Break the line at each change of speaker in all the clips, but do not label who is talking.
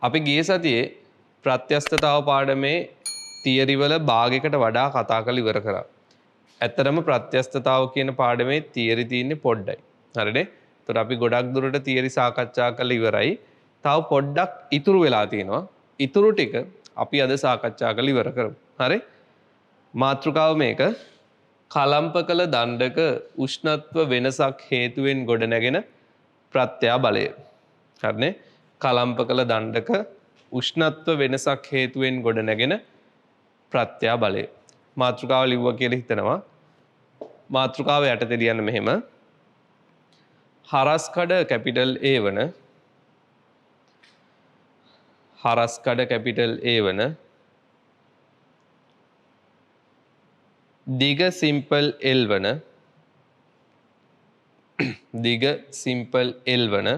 අපි ගිය සතියේ ප්‍රත්‍යස්තතාව පාඩමේ තියරි වල භාගයකට වඩා කතා කරලා ඉවර කරා. ඇත්තරම ප්‍රත්‍යස්තතාව කියන පාඩමේ තියරි තියෙන්නේ පොඩ්ඩයි. හරිනේ? ඒතර අපි ගොඩක් දුරට තියරි සාකච්ඡා කරලා ඉවරයි. තව පොඩ්ඩක් ඉතුරු වෙලා තියෙනවා. ඉතුරු ටික අපි අද සාකච්ඡා කරලා ඉවර කරමු. හරි? මාතෘකාව මේක කලම්ප කළ දණ්ඩක උෂ්ණත්ව වෙනසක් හේතුවෙන් ගොඩනැගෙන ප්‍රත්‍යා බලය. හරිනේ? කලම්ප කළ දණ්ඩක උෂ්ණත්ව වෙනසක් හේතුවෙන් ගොඩනැගෙන ප්‍රත්‍යා බලය. මාතෘකාව ලිව්වා කියලා හිතනවා. මාතෘකාව යටතේ ලියන්න මෙහෙම. හරස්කඩ කැපිටල් A වන හරස්කඩ කැපිටල් A වන දිග සිම්පල් L වන දිග සිම්පල් L වන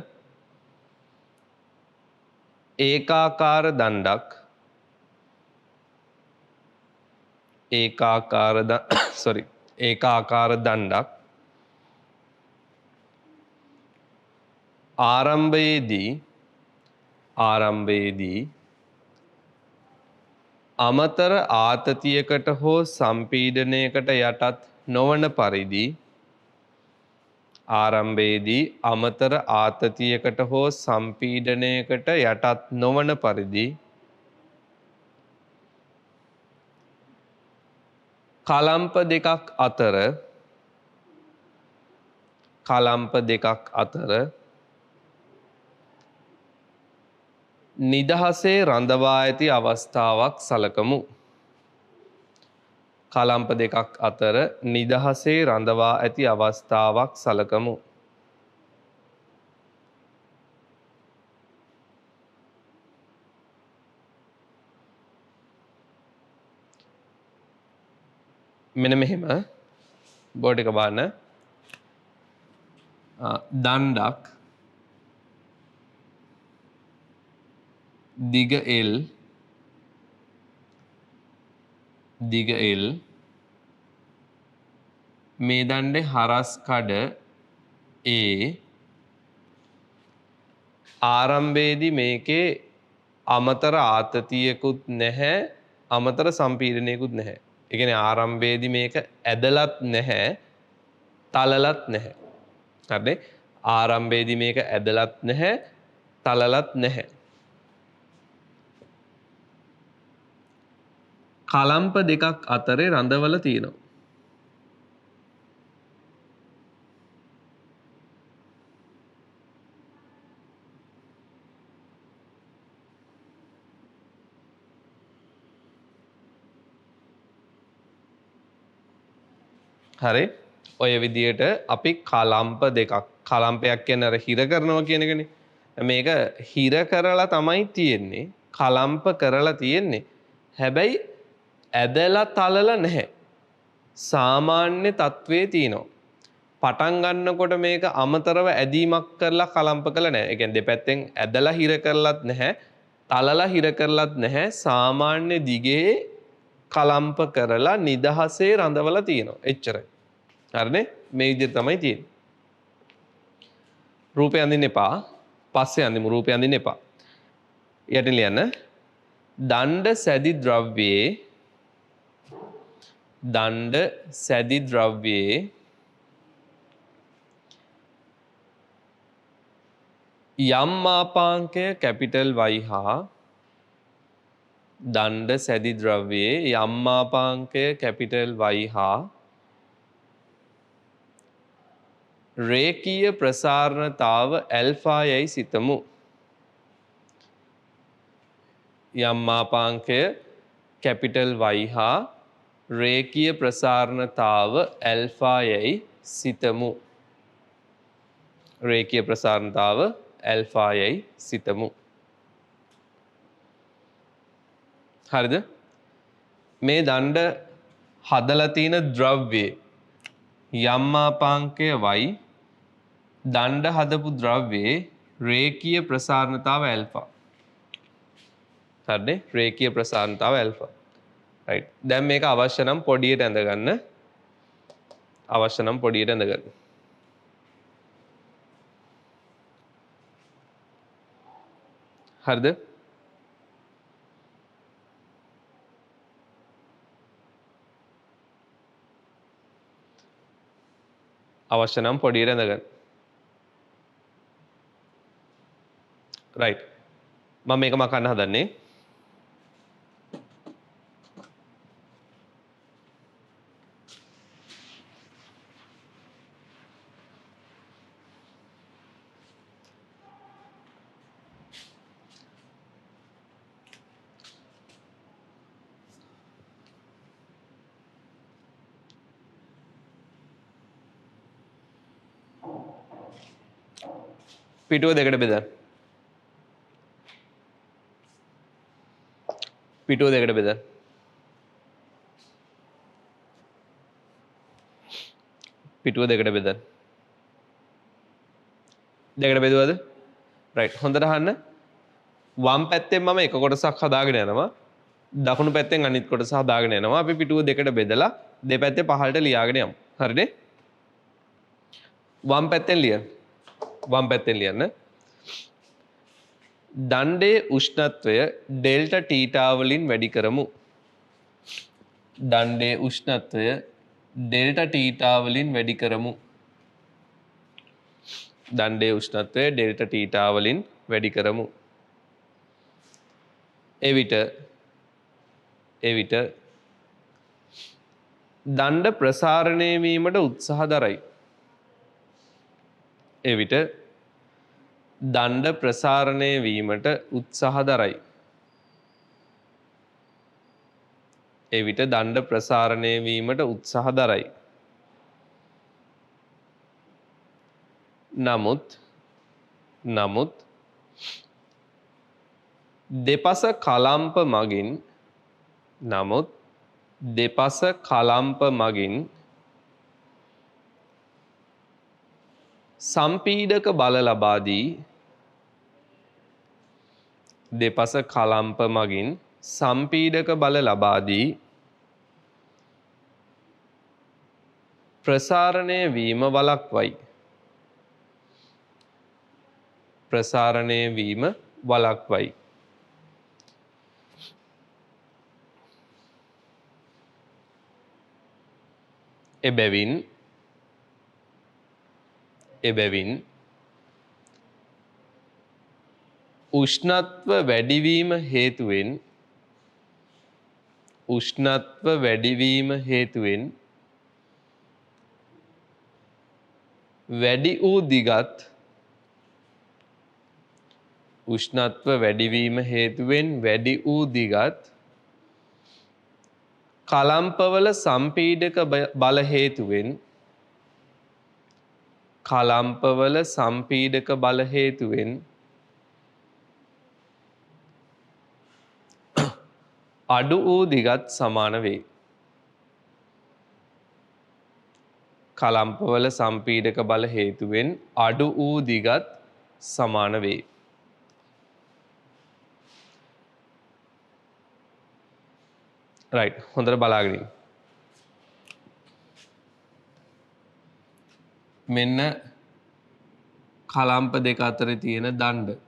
ඒකාකාර දණ්ඩක් ඒකාකාර දණ්ඩක් ආරම්භයේදී අමතර ආතතියකට හෝ සම්පීඩනයකට යටත් නොවන පරිදි ආරම්භයේදී අමතර ආතතියකට හෝ සම්පීඩනයකට යටත් නොවන පරිදි කලම්ප දෙකක් අතර නිදහසේ රඳවා ඇති අවස්ථාවක් සලකමු. කලම්ප දෙකක් අතර නිදහසේ රඳවා ඇති අවස්ථාවක් සලකමු. මෙන්න මෙහෙම බෝඩ් එක බලන්න. දණ්ඩක් දිග L මේ දණ්ඩේ හරස් කඩ A ආරම්භයේදී මේකේ අමතර ආතතියකුත් නැහැ අමතර සම්පීඩනයකුත් නැහැ. ඒ කියන්නේ ආරම්භයේදී මේක ඇදලත් නැහැ තලලත් නැහැ. හරිනේ? ආරම්භයේදී මේක ඇදලත් නැහැ තලලත් නැහැ. කලම්ප දෙකක් අතරේ රඳවල තියෙනවා. හරි ඔය විදියට අපි කලම්ප දෙකක් කලම්පයක් කියන්නේ අර හිර කරනවා කියන එකනේ. මේක හිර කරලා තමයි තියෙන්නේ. කලම්ප කරලා තියෙන්නේ. හැබැයි ඇදලා තලලා නැහැ. සාමාන්‍ය තත්වයේ තියෙනවා. පටන් ගන්නකොට මේක අමතරව ඇදීමක් කරලා කලම්ප කළා නැහැ. ඒ කියන්නේ දෙපැත්තෙන් ඇදලා හිර කරලත් නැහැ. තලලා හිර කරලත් නැහැ. සාමාන්‍ය දිගේ කලම්ප කරලා නිදහසේ රඳවලා තියෙනවා. එච්චරයි. හරිනේ? මේ විදිහට තමයි තියෙන්නේ. රූපය අඳින්න එපා. පස්සේ අඳිමු. රූපය අඳින්න එපා. යටින් ලියන්න. දණ්ඩ සැදි ද්‍රව්‍යයේ යම් මාපාංකය කැපිටල් Y හා දණ්ඩ සැදි ද්‍රව්‍යයේ යම් මාපාංකය කැපිටල් Y හා රේඛීය ප්‍රසාරණතාව ඇල්ෆා යයි සිතමු. යම් මාපාංකය කැපිටල් Y හා රේඛීය ප්‍රසාරණතාව ඇල්ෆා යයි සිතමු. රේඛීය ප්‍රසාරණතාව ඇල්ෆා යයි සිතමු. හරිද? මේ දණ්ඩ හදලා තියෙන ද්‍රව්‍යයේ යම් මාපාංකය Y දණ්ඩ හදපු ද්‍රව්‍යයේ රේඛීය ප්‍රසාරණතාව ඇල්ෆා. හරිනේ? රේඛීය ප්‍රසාරණතාව ඇල්ෆා. right. දැන් මේක අවශ්‍ය නම් පොඩියට ඇඳගන්න. අවශ්‍ය නම් පොඩියට ඇඳගන්න. හරිද? අවශ්‍ය නම් පොඩියට ඇඳගන්න. රයිට්. මම මේක මකන්න හදන්නේ. පිටුව දෙකට බෙදන්න. පිටුව දෙකට බෙදන්න. පිටුව දෙකට බෙදන්න. දෙකට බෙදුවද? රයිට්. හොඳට අහන්න. වම් පැත්තෙන් මම එක කොටසක් හදාගෙන යනවා. දකුණු පැත්තෙන් අනිත් කොටස හදාගෙන යනවා. අපි පිටුව දෙකට බෙදලා දෙපැත්තේ පහළට ලියාගෙන යමු. හරිනේ? වම් පැත්තෙන් ලියන්න. වම් පැත්තෙන් ලියන්න. දණ්ඩේ උෂ්ණත්වය ඩෙල්ටා ටීටා වලින් වැඩි කරමු. දණ්ඩේ උෂ්ණත්වය ඩෙල්ටා ටීටා වලින් වැඩි කරමු. දණ්ඩේ උෂ්ණත්වය ඩෙල්ටා ටීටා වලින් වැඩි කරමු. එවිට දණ්ඩ ප්‍රසාරණය වීමට උත්සාහ දරයි. එවිට දණ්ඩ ප්‍රසාරණය වීමට උත්සාහ දරයි. එවිට දණ්ඩ ප්‍රසාරණය වීමට උත්සාහ දරයි. නමුත් දෙපස කලම්ප මගින් සම්පීඩක බල ලබා දී දෙපස කලම්ප මගින් සම්පීඩක බල ලබා දී ප්‍රසාරණය වීම වළක්වයි. ප්‍රසාරණය වීම වළක්වයි. එබැවින් උෂ්ණත්ව වැඩිවීම හේතුවෙන් වැඩි වූ දිගත් උෂ්ණත්ව වැඩිවීම හේතුවෙන් වැඩි වූ දිගත් කලම්පවල සම්පීඩක බල හේතුවෙන් අඩු වූ දිගත් සමාන වේ. කලම්පවල සම්පීඩක බල හේතුවෙන් අඩු වූ දිගත් සමාන වේ. රයිට්. හොඳට බලාගෙන ඉන්න. මෙන්න කලම්ප දෙක අතර තියෙන දණ්ඩ.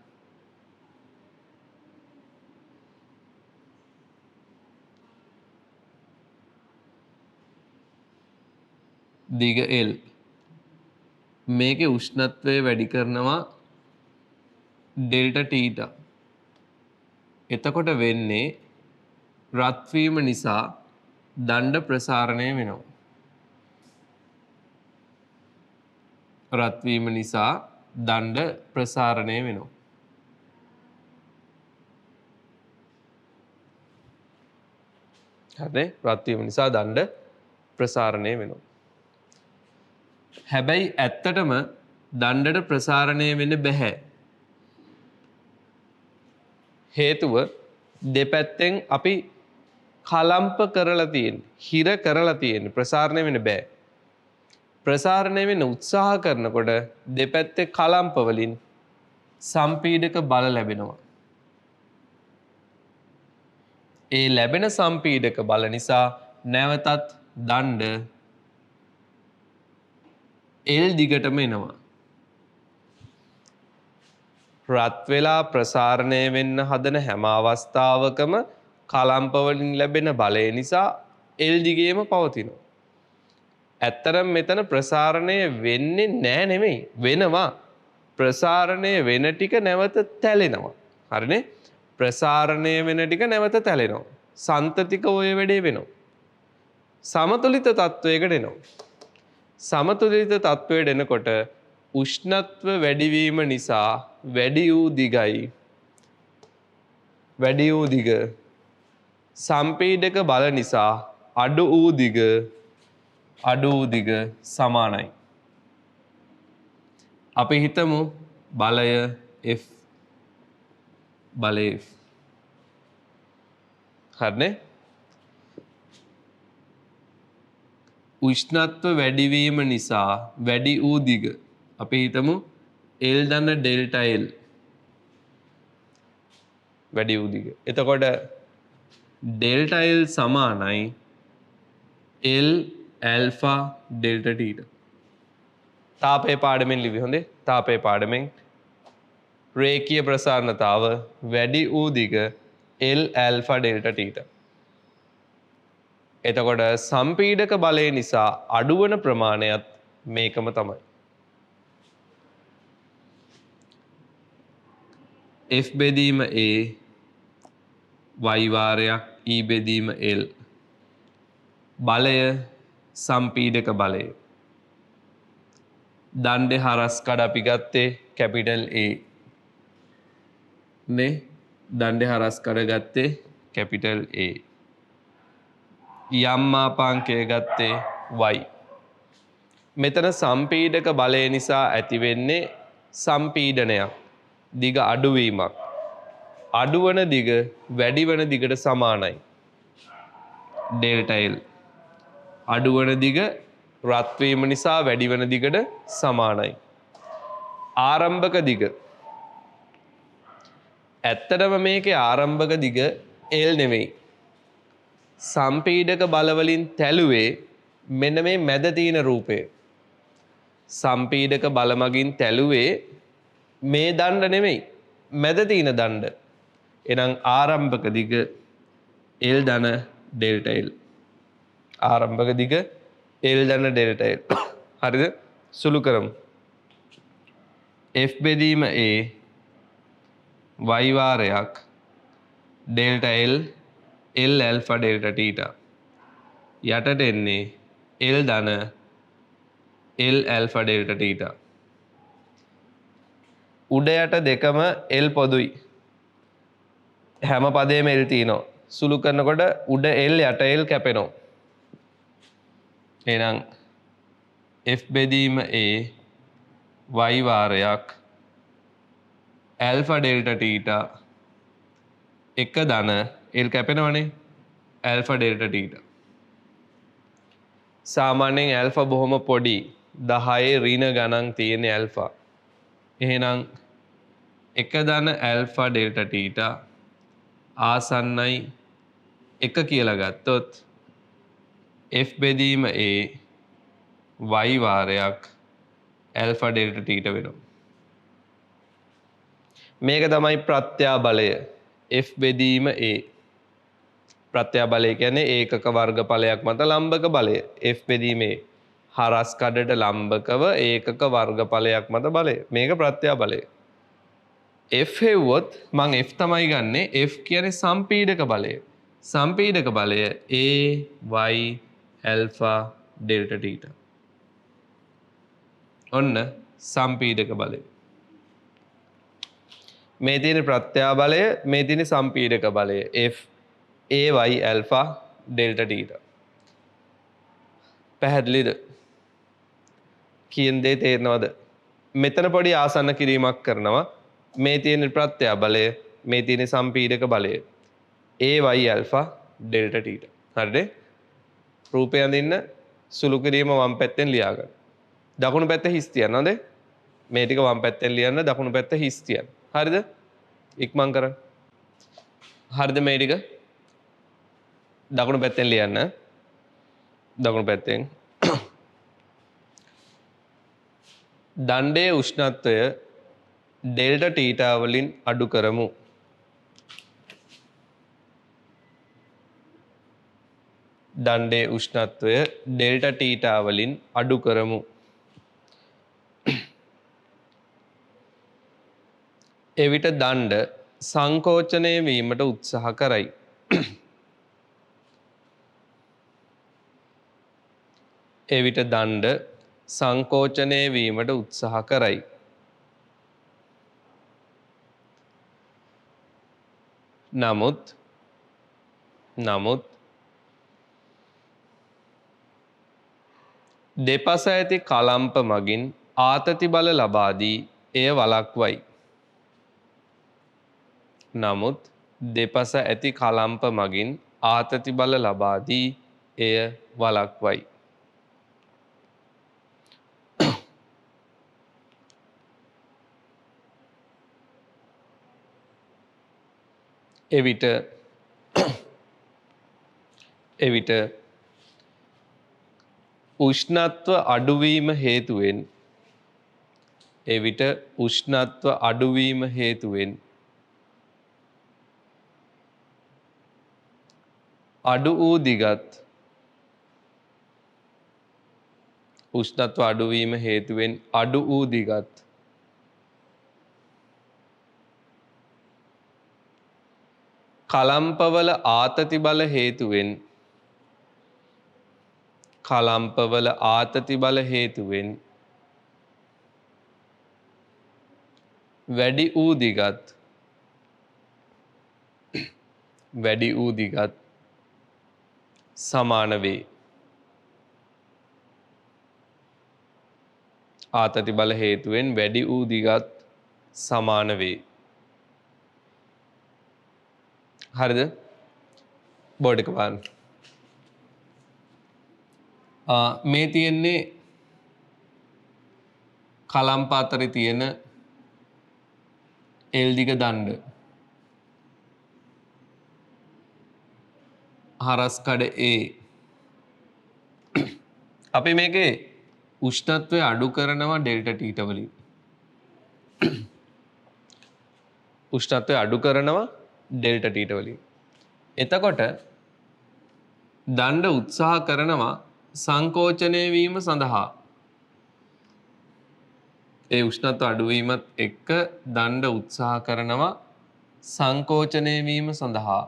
දිග L. මේකේ උෂ්ණත්වය වැඩි කරනවා ඩෙල්ටා ටීටා. එතකොට වෙන්නේ රත් වීම නිසා දණ්ඩ ප්‍රසාරණය වෙනවා. රත් වීම නිසා දණ්ඩ ප්‍රසාරණය වෙනවා. හරිනේ? රත් වීම නිසා දණ්ඩ ප්‍රසාරණය වෙනවා. හැබැයි ඇත්තටම දණ්ඩට ප්‍රසාරණය වෙන්න බෑ. හේතුව දෙපැත්තෙන් අපි කලම්ප කරලා තියෙන්නේ, හිර කරලා තියෙන්නේ. ප්‍රසාරණය වෙන්න බෑ. ප්‍රසාරණය වෙන්න උත්සාහ කරනකොට දෙපැත්තේ කලම්ප වලින් සම්පීඩක බල ලැබෙනවා. ඒ ලැබෙන සම්පීඩක බල නිසා නැවතත් දණ්ඩ L දිගටම එනවා. රත් වෙලා ප්‍රසාරණය වෙන්න හදන හැම අවස්ථාවකම කලම්ප වලින් ලැබෙන බලය නිසා L දිගේම පවතිනවා. ඇත්තරම් මෙතන ප්‍රසාරණය වෙන්නේ නෑ නෙමෙයි වෙනවා. ප්‍රසාරණය වෙන ටික නැවත තැලෙනවා. හරිනේ? ප්‍රසාරණය වෙන ටික නැවත තැලෙනවා. සන්තතික ඔය වැඩේ වෙනවා. සමතුලිත තත්වයකට එනවා. සමතුලිත තත්වයට එනකොට උෂ්ණත්ව වැඩිවීම නිසා වැඩි වූ දිග සම්පීඩක බල නිසා අඩු වූ දිග සමානයි. අපි හිතමු බලය F බලය F. හරිනේ? උෂ්ණත්ව වැඩිවීම නිසා වැඩි වූ දිග අපි හිතමු L දන්න ඩෙල්ටා L වැඩි වූ දිග. එතකොට ඩෙල්ටා L සමානයි L ඇල්ෆා ඩෙල්ටා ටීට. තාපයේ පාඩමෙන් ලිවි හොඳේ. තාපයේ පාඩමෙන් රේඛීය ප්‍රසාරණතාව වැඩි වූ දිග L ඇල්ෆා ඩෙල්ටා ටීට. එතකොට සම්පීඩක බලය නිසා අඩුවන ප්‍රමාණයත් මේකම තමයි. F බෙදීම A y වාරයක් E බෙදීම L බලය සම්පීඩක බලය. දණ්ඩේ හරස් කඩ අපි ගත්තේ කැපිටල් A නේ. දණ්ඩේ හරස් කඩ ගත්තේ කැපිටල් A. යම් මාපාංකය ගත්තේ y. මෙතන සම්පීඩක බලය නිසා ඇති වෙන්නේ සම්පීඩනයක්. දිග අඩුවීමක්. අඩුවන දිග වැඩිවන දිගට සමානයි. Delta L. අඩුවන දිග රත් වීම නිසා වැඩිවන දිගට සමානයි. ආරම්භක දිග. ඇත්තටම මේකේ ආරම්භක දිග L නෙමෙයි. සම්පීඩක බල වලින් තැළුවේ මෙන්න මේ මැද තියෙන රූපය. සම්පීඩක බල මගින් තැළුවේ මේ දණ්ඩ නෙමෙයි මැද තියෙන දණ්ඩ. එහෙනම් ආරම්භක දිග L ධන ඩෙල්ටා L. ආරම්භක දිග L ධන ඩෙල්ටා L. හරිද? සුළු කරමු. F බෙදීම A y වාරයක් delta L L alpha delta theta. යටට එන්නේ L ධන L ඇල්ෆා ඩෙල්ටා ටීටා. උඩ යට දෙකම L පොදුයි. හැම පදේම L තියෙනවා. සුළු කරනකොට උඩ L යට L කැපෙනවා. එහෙනම් F බෙදීම A y වාරයක් ඇල්ෆා ඩෙල්ටා ටීටා එක ධන L කැපෙනවනේ ඇල්ෆා ඩෙල්ටා ටීටා. සාමාන්‍යයෙන් ඇල්ෆා බොහොම පොඩි 10 ඍණ ගණන් තියෙන ඇල්ෆා. එහෙනම් එක ධන ඇල්ෆා ඩෙල්ටා ටීටා ආසන්නයි එක කියලා ගත්තොත් F බෙදීම A y වාරයක් ඇල්ෆා ඩෙල්ටා ටීටා වෙනවා. මේක තමයි ප්‍රත්‍යාබලය F බෙදීම A. ප්‍රත්‍යාබලය කියන්නේ ඒකක වර්ගඵලයක් මත ලම්බක බලය. F බෙදීම A හරස් කඩට ලම්බකව ඒකක වර්ගඵලයක් මත බලය. මේක ප්‍රත්‍යාබලය. F හෙව්වොත් මං F තමයි ගන්නෙ. F කියන්නේ සම්පීඩක බලය. සම්පීඩක බලය A y alpha delta theta. ඔන්න සම්පීඩක බලය. මේ තියෙන ප්‍රත්‍යාබලය, මේ තියෙන සම්පීඩක බලය. F A y alpha delta theta. පැහැදිලිද? කියන දේ තේරෙනවද? මෙතන පොඩි ආසන්න කිරීමක් කරනවා. මේ තියෙන ප්‍රත්‍යාබලය, මේ තියෙන සම්පීඩක බලය. A y alpha delta theta. හරිද? රූපය අඳින්න සුළු කිරීම වම් පැත්තෙන් ලියා ගන්න. දකුණු පැත්ත හිස් තියන්න හොඳේ. මේ ටික වම් පැත්තෙන් ලියන්න, දකුණු පැත්ත හිස් තියන්න. හරිද? ඉක්මන් කරන්න. හරිද මේ ටික? දකුණු පැත්තෙන් ලියන්න. දකුණු පැත්තෙන් දණ්ඩයේ උෂ්ණත්වය ඩෙල්ටා ටීටා වලින් අඩු කරමු. දණ්ඩේ උෂ්ණත්වය ඩෙල්ටා ටීටා වලින් අඩු කරමු. එවිට දණ්ඩ සංකෝචනය වීමට උත්සාහ කරයි. එවිට දණ්ඩ සංකෝචනය වීමට උත්සාහ කරයි. නමුත් දෙපස ඇති කලම්ප මගින් ආතති බල ලබා දී එය වළක්වයි. නමුත් දෙපස ඇති කලම්ප මගින් ආතති බල ලබා දී එය වළක්වයි. එවිට උෂ්ණත්ව අඩුවීම හේතුවෙන් අඩු වූ දිගත් කලම්පවල ආතති බල හේතුවෙන් වැඩි වූ දිගත් සමාන වේ. ආතති බල හේතුවෙන් වැඩි වූ දිගත් සමාන වේ. හරිද? බෝඩ් එක බලන්න. මේ තියෙන්නේ කලම්ප අතරේ තියෙන එල් දිග දණ්ඩ. හරස් කඩ A. අපි මේකේ උෂ්ණත්වය අඩු කරනවා ඩෙල්ටා ටීටා වලින්. එතකොට දණ්ඩ උත්සාහ කරනවා සංකෝචනය වීම සඳහා. ඒ උෂ්ණත්ව අඩුවීමත් එක්ක දණ්ඩ උත්සාහ කරනවා සංකෝචනය වීම සඳහා.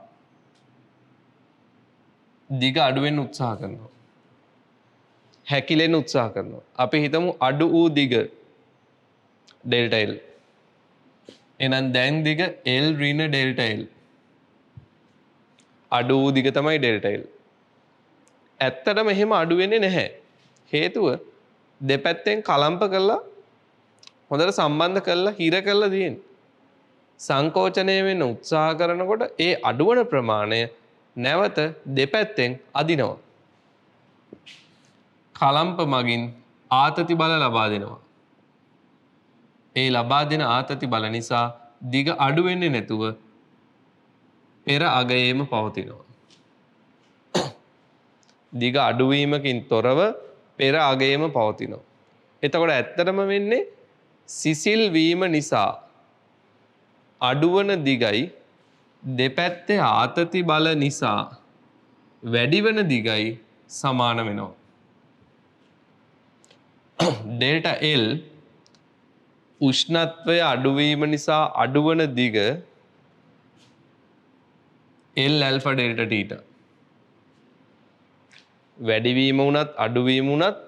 දිග අඩුවෙන් උත්සාහ කරනවා. හැකිලෙන් උත්සාහ කරනවා. අපි හිතමු අඩු වූ දිග ඩෙල්ටා L. එහෙනම් දැන් දිග L ඍණ ඩෙල්ටා L. අඩු වූ දිග තමයි ඩෙල්ටා L. ඇත්තටම එහෙම අඩු වෙන්නේ නැහැ. හේතුව දෙපැත්තෙන් කලම්ප කරලා හොඳට සම්බන්ධ කරලා හිර කරලා තියෙන්නේ. සංකෝචනය වෙන්න උත්සාහ කරනකොට ඒ අඩුවන ප්‍රමාණය නැවත දෙපැත්තෙන් අදිනවා. කලම්ප මගින් ආතති බල ලබා දෙනවා. ඒ ලබා දෙන ආතති බල නිසා දිග අඩු වෙන්නේ නැතුව පෙර අගයේම පවතිනවා. දිග අඩුවීමකින් තොරව පෙර අගයේම පවතිනවා. එතකොට ඇත්තටම වෙන්නේ සිසිල් වීම නිසා අඩුවන දිගයි දෙපැත්තේ ආතති බල නිසා වැඩිවන දිගයි සමාන වෙනවා. ඩෙල්ටා L උෂ්ණත්වය අඩුවීම නිසා අඩුවන දිග L ඇල්ෆා ඩෙල්ටා ටීටා. වැඩිවීම වුණත් අඩුවීම වුණත්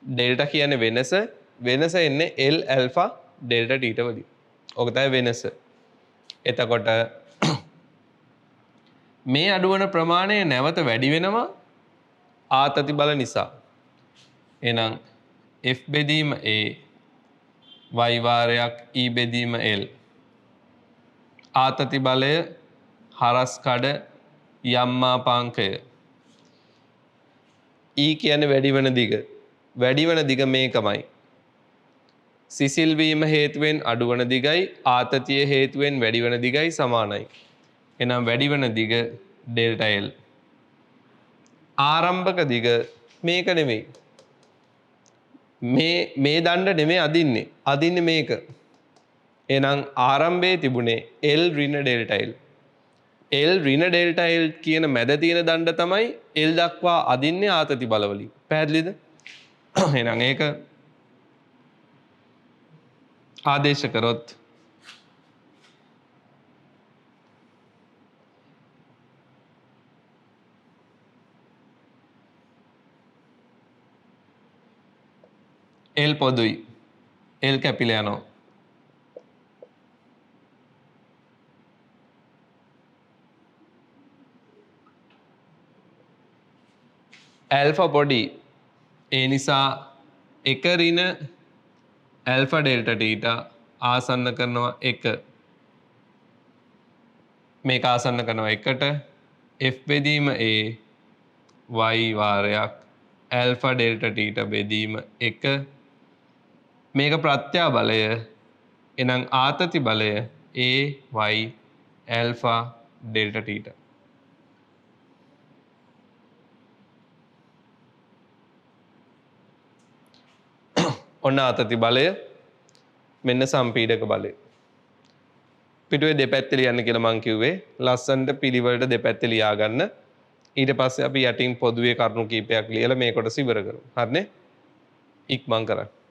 ඩෙල්ටා කියන්නේ වෙනස එන්නේ L ඇල්ෆා ඩෙල්ටා ටීටා වලින්. ඔක තමයි වෙනස. එතකොට මේ අඩුවන ප්‍රමාණය නැවත වැඩි වෙනවා ආතති බල නිසා. එහෙනම් F බෙදීම A y වාරයක් E බෙදීම L. ආතති බලය හරස් කඩ යම් මාපාංකය. E කියන්නේ වැඩිවන දිග. වැඩිවන දිග මේකමයි. සිසිල් වීම හේතුවෙන් අඩුවන දිගයි ආතතිය හේතුවෙන් වැඩිවන දිගයි සමානයි. එහෙනම් වැඩිවන දිග ඩෙල්ටා L. ආරම්භක දිග මේක නෙමෙයි. මේ දණ්ඩ නෙමෙයි අදින්නේ මේක. එහෙනම් ආරම්භයේ තිබුණේ L ඍණ ඩෙල්ටා L. L ඍණ ඩෙල්ටා L කියන මැද තියෙන දණ්ඩ තමයි L දක්වා අදින්නේ ආතති බලවලින්. පැහැදිලිද? එහෙනම් ඒක ආදේශ කරොත් L පොදුයි. L කැපිලා යනවා. ඇල්ෆා පොඩි. ඒ නිසා එක ඍණ ඇල්ෆා ඩෙල්ටා තීටා ආසන්න කරනවා 1. මේක ආසන්න කරනවා 1ට F බෙදීම A y වාරයක් ඇල්ෆා ඩෙල්ටා තීටා බෙදීම 1. මේක ප්‍රත්‍යා බලය. එහෙනම් ආතති බලය A y alpha delta theta. ඔන්න ආතති බලය මෙන්න සම්පීඩක බලය. පිටුවේ දෙපැත්තේ ලියන්න කියලා මං කිව්වේ. ලස්සනට පිළිවෙලට දෙපැත්තේ ලියා ගන්න. ඊට පස්සේ අපි යටින් පොදුවේ කරුණු කීපයක් ලියලා මේ කොටස ඉවර කරමු. හරිනේ? ඉක්මන් කරන්න.